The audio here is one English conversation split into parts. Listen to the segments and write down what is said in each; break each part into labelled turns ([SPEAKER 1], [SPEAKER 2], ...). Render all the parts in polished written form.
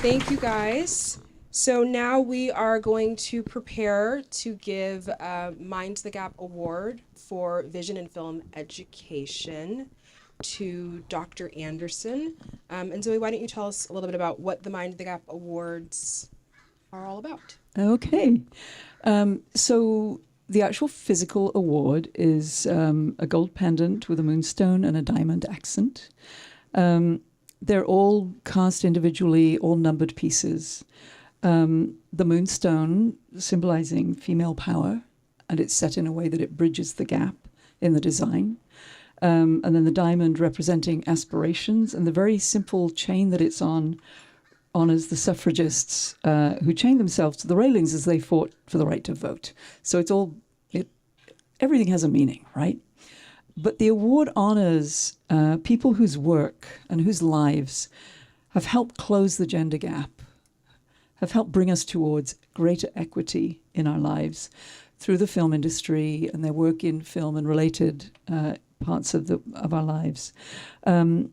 [SPEAKER 1] Thank you, guys. So now we are going to prepare to give Mind the Gap Award for Vision and Film Education to Dr. Anderson. And Zoe, why don't you tell us a little bit about what the Mind the Gap Awards are all about?
[SPEAKER 2] Okay. So the actual physical award is a gold pendant with a moonstone and a diamond accent. They're all cast individually, all numbered pieces. The moonstone symbolizing female power, and it's set in a way that it bridges the gap in the design. And then the diamond representing aspirations, and the very simple chain that it's on honors the suffragists who chained themselves to the railings as they fought for the right to vote. So everything has a meaning, right? But the award honors people whose work and whose lives have helped close the gender gap, have helped bring us towards greater equity in our lives through the film industry and their work in film and related parts of our lives. And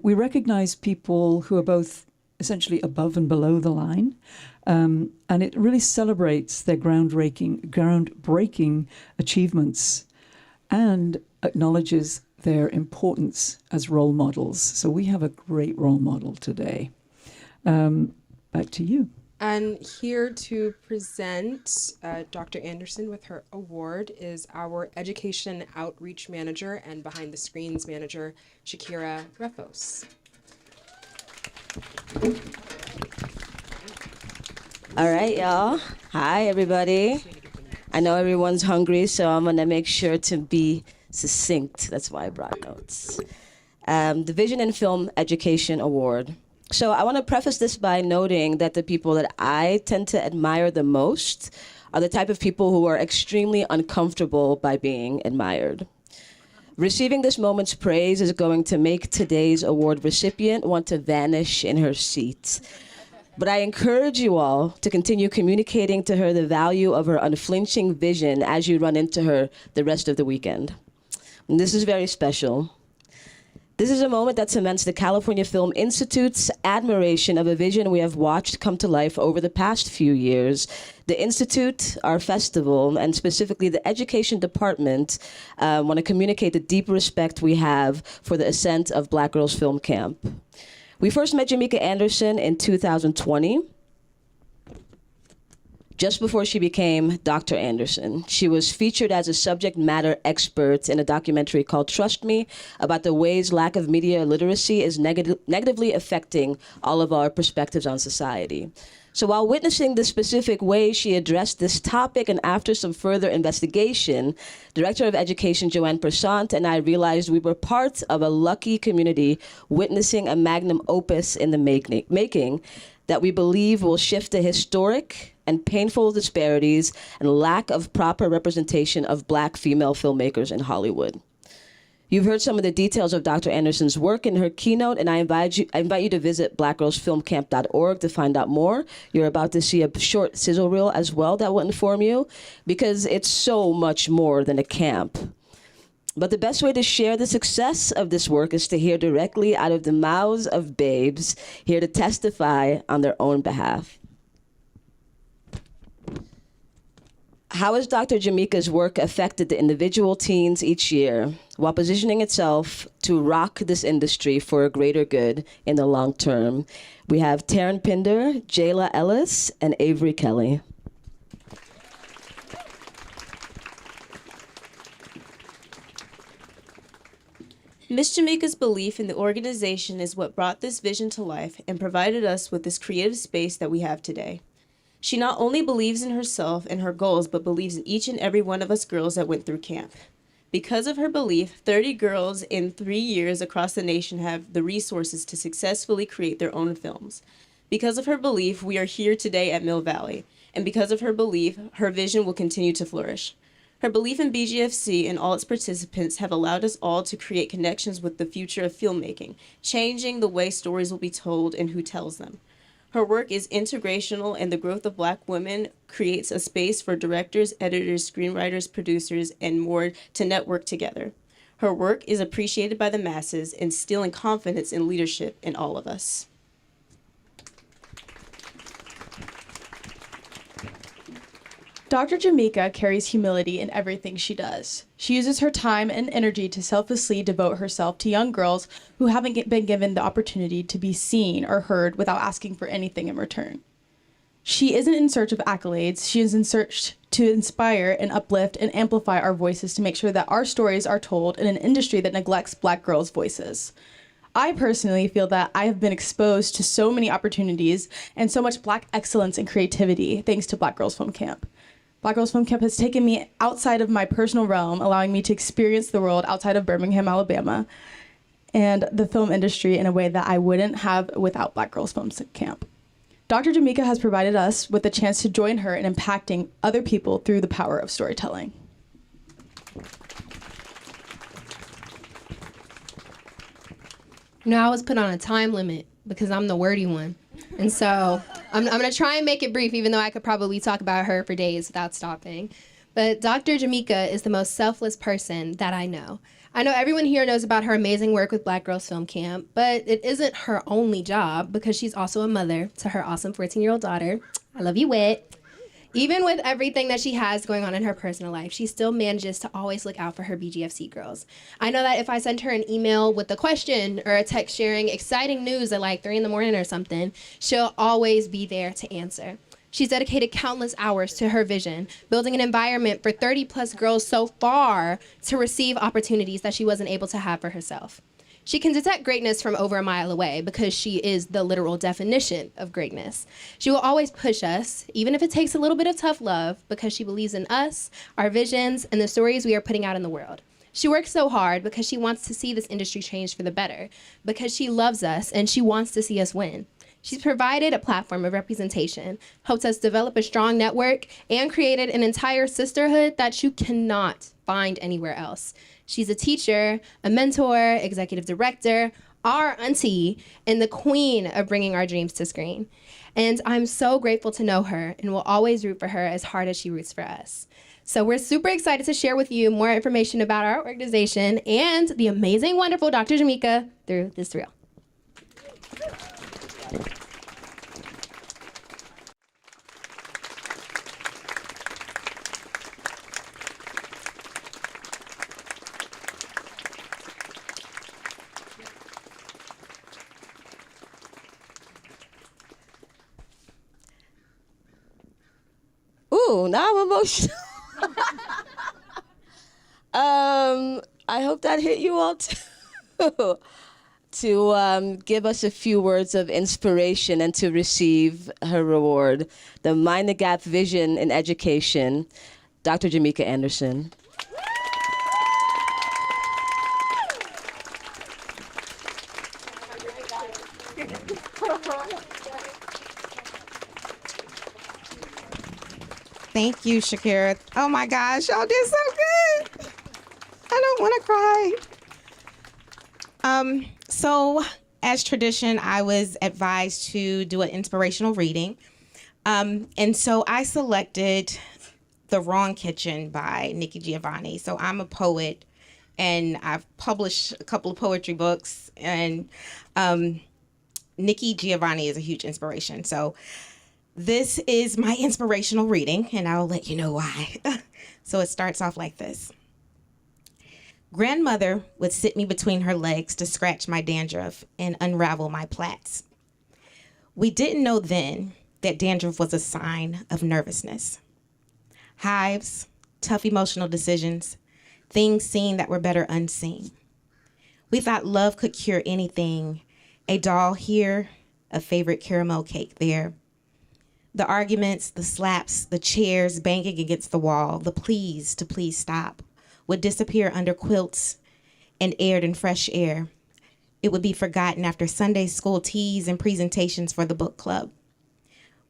[SPEAKER 2] we recognize people who are both essentially above and below the line. And it really celebrates their groundbreaking achievements and acknowledges their importance as role models. So we have a great role model today. Back to you.
[SPEAKER 1] And here to present Dr. Anderson with her award is our Education Outreach Manager and Behind the Screens Manager, Shakira Refos.
[SPEAKER 3] All right, y'all. Hi, everybody. I know everyone's hungry, so I'm going to make sure to be succinct. That's why I brought notes. The Vision and Film Education Award. So I want to preface this by noting that the people that I tend to admire the most are the type of people who are extremely uncomfortable by being admired. Receiving this moment's praise is going to make today's award recipient want to vanish in her seat. But I encourage you all to continue communicating to her the value of her unflinching vision as you run into her the rest of the weekend. And this is very special. This is a moment that cements the California Film Institute's admiration of a vision we have watched come to life over the past few years. The Institute, our festival, and specifically the Education Department want to communicate the deep respect we have for the ascent of Black Girls Film Camp. We first met Jimmeka Anderson in 2020. Just before she became Dr. Anderson. She was featured as a subject matter expert in a documentary called Trust Me, about the ways lack of media literacy is negatively affecting all of our perspectives on society. So while witnessing the specific way she addressed this topic, and after some further investigation, Director of Education Joanne Persant and I realized we were part of a lucky community witnessing a magnum opus in the making that we believe will shift the historic and painful disparities and lack of proper representation of Black female filmmakers in Hollywood. You've heard some of the details of Dr. Anderson's work in her keynote, and I invite you to visit blackgirlsfilmcamp.org to find out more. You're about to see a short sizzle reel as well that will inform you, because it's so much more than a camp. But the best way to share the success of this work is to hear directly out of the mouths of babes here to testify on their own behalf. How has Dr. Jimmeka's work affected the individual teens each year while positioning itself to rock this industry for a greater good in the long term? We have Taryn Pinder, Jayla Ellis, and Avery Kelly.
[SPEAKER 4] Ms. Jimmeka's belief in the organization is what brought this vision to life and provided us with this creative space that we have today. She not only believes in herself and her goals, but believes in each and every one of us girls that went through camp. Because of her belief, 30 girls in 3 years across the nation have the resources to successfully create their own films. Because of her belief, we are here today at Mill Valley. And because of her belief, her vision will continue to flourish. Her belief in BGFC and all its participants have allowed us all to create connections with the future of filmmaking, changing the way stories will be told and who tells them. Her work is integrational, and the growth of Black women creates a space for directors, editors, screenwriters, producers, and more to network together. Her work is appreciated by the masses, instilling confidence and leadership in all of us.
[SPEAKER 5] Dr. Jimmeka carries humility in everything she does. She uses her time and energy to selflessly devote herself to young girls who haven't been given the opportunity to be seen or heard without asking for anything in return. She isn't in search of accolades. She is in search to inspire and uplift and amplify our voices to make sure that our stories are told in an industry that neglects Black girls' voices. I personally feel that I have been exposed to so many opportunities and so much Black excellence and creativity thanks to Black Girls Film Camp. Black Girls Film Camp has taken me outside of my personal realm, allowing me to experience the world outside of Birmingham, Alabama, and the film industry in a way that I wouldn't have without Black Girls Film Camp. Dr. Jimmeka has provided us with the chance to join her in impacting other people through the power of storytelling.
[SPEAKER 6] You know, I was put on a time limit because I'm the wordy one. And so I'm going to try and make it brief, even though I could probably talk about her for days without stopping. But Dr. Jimmeka is the most selfless person that I know. I know everyone here knows about her amazing work with Black Girls Film Camp, but it isn't her only job because she's also a mother to her awesome 14-year-old daughter. I love you, Wit. Even with everything that she has going on in her personal life, she still manages to always look out for her BGFC girls. I know that if I send her an email with a question or a text sharing exciting news at like 3 in the morning or something, she'll always be there to answer. She's dedicated countless hours to her vision, building an environment for 30+ girls so far to receive opportunities that she wasn't able to have for herself. She can detect greatness from over a mile away because she is the literal definition of greatness. She will always push us, even if it takes a little bit of tough love, because she believes in us, our visions, and the stories we are putting out in the world. She works so hard because she wants to see this industry change for the better, because she loves us and she wants to see us win. She's provided a platform of representation, helped us develop a strong network, and created an entire sisterhood that you cannot find anywhere else. She's a teacher, a mentor, executive director, our auntie, and the queen of bringing our dreams to screen. And I'm so grateful to know her and will always root for her as hard as she roots for us. So we're super excited to share with you more information about our organization and the amazing, wonderful Dr. Jimmeka through this reel.
[SPEAKER 3] Ooh, now I'm emotional. I hope that hit you all too. To give us a few words of inspiration and to receive her reward, the Mind the Gap Vision in Education, Dr. Jimmeka Anderson.
[SPEAKER 7] Thank you, Shakira. Oh my gosh, y'all did so good. I don't want to cry. So as tradition, I was advised to do an inspirational reading. And so I selected The Wrong Kitchen by Nikki Giovanni. So I'm a poet and I've published a couple of poetry books, and Nikki Giovanni is a huge inspiration. So this is my inspirational reading, and I'll let you know why. So it starts off like this. Grandmother would sit me between her legs to scratch my dandruff and unravel my plaits. We didn't know then that dandruff was a sign of nervousness. Hives, tough emotional decisions, things seen that were better unseen. We thought love could cure anything, a doll here, a favorite caramel cake there. The arguments, the slaps, the chairs banging against the wall, the pleas to please stop, would disappear under quilts and aired in fresh air. It would be forgotten after Sunday school teas and presentations for the book club.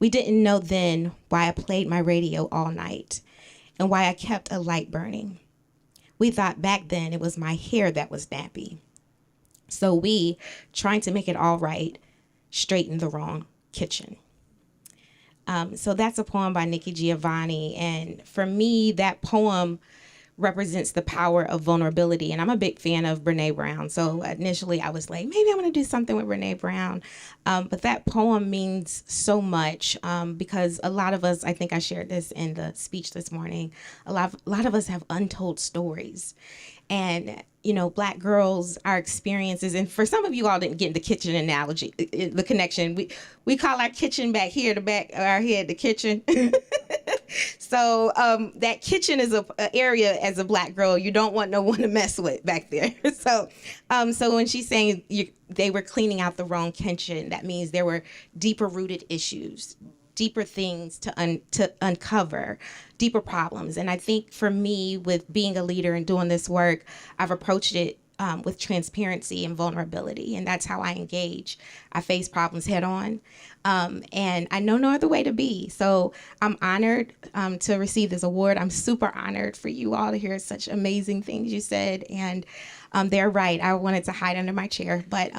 [SPEAKER 7] We didn't know then why I played my radio all night and why I kept a light burning. We thought back then it was my hair that was nappy. So we, trying to make it all right, straightened the wrong kitchen. So that's a poem by Nikki Giovanni. And for me, that poem represents the power of vulnerability. And I'm a big fan of Brene Brown. So initially I was like, maybe I'm going to do something with Brene Brown. But that poem means so much because a lot of us, I think I shared this in the speech this morning, a lot of us have untold stories. And, you know, Black girls, our experiences, and for some of you all didn't get the kitchen analogy, the connection. We call our kitchen back here, the back of our head, the kitchen. So that kitchen is a area as a Black girl you don't want no one to mess with back there. So when she's saying they were cleaning out the wrong kitchen, that means there were deeper rooted issues, deeper things to uncover, deeper problems. And I think for me, with being a leader and doing this work, I've approached it with transparency and vulnerability. And that's how I engage. I face problems head on. And I know no other way to be. So I'm honored to receive this award. I'm super honored for you all to hear such amazing things you said. And they're right. I wanted to hide under my chair. But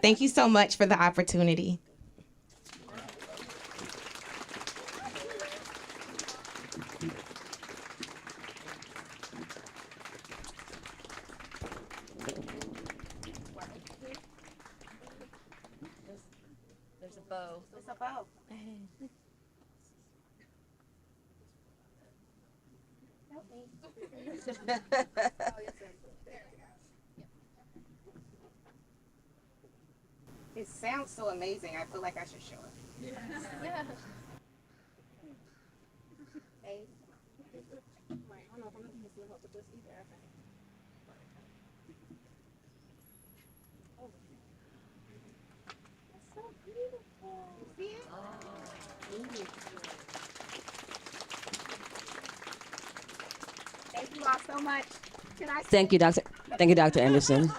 [SPEAKER 7] thank you so much for the opportunity.
[SPEAKER 3] There's a bow.
[SPEAKER 7] There's a bow. It sounds so amazing. I feel like I should show it. Yeah. Hey. Thank you all so much.
[SPEAKER 3] Thank you, Dr. Anderson.